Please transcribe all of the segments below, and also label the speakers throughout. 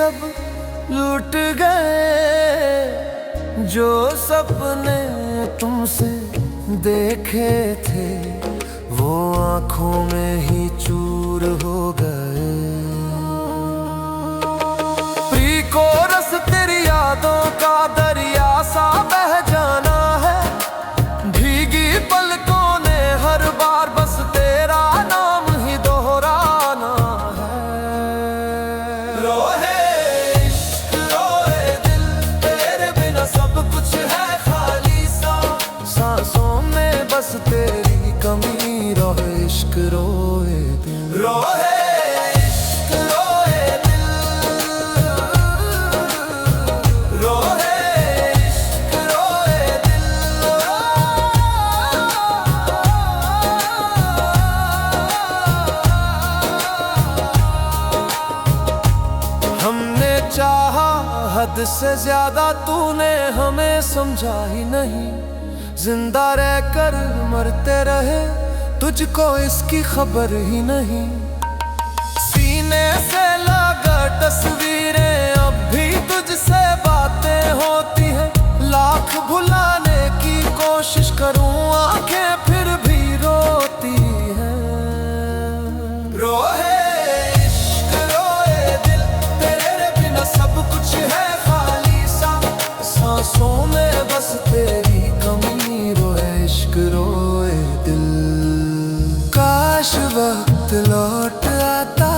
Speaker 1: सब लूट गए, जो सपने तुमसे देखे थे वो आंखों में ही चूर हो गए। प्री को रस तेरी यादों का दरिया सा बह जाना है, भीगी पलकों ने हर बार बस तेरा नाम ही दोहराना है। रोए इश्क रोए दिल, तेरे बिना सब कुछ है खाली सा, सांसों में बस तेरी कमी। रोए इश्क रोए दिल, रोए इश्क रोए दिल, रोए इश्क रोए दिल। हमने चाहा हद से ज्यादा, तूने हमें समझा ही नहीं। जिंदा रहकर मरते रहे, तुझको इसकी खबर ही नहीं। सीने से लगा तस्वीरें, अब भी तुझसे बातें होती हैं। लाख भुलाने की कोशिश करूं, आंखें फिर भी रोती हैं। रोए इश्क रोए दिल, तेरे बिना सब कुछ है खाली सा, सांसों में बस तेरी कमी। रोए इश्क रोए दिल, काश वक्त लौट आता,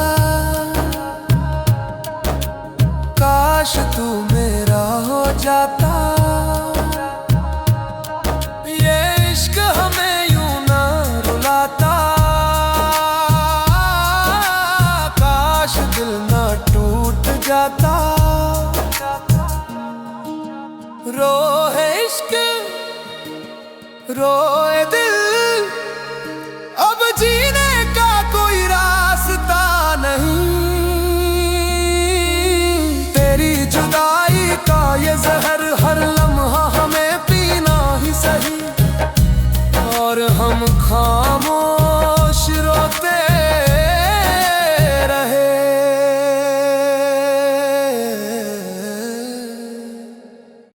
Speaker 1: काश तू मेरा हो जाता। ये इश्क हमें यूं ना रुलाता, काश दिल ना टूट जाता। रोए इश्क रोए दिल।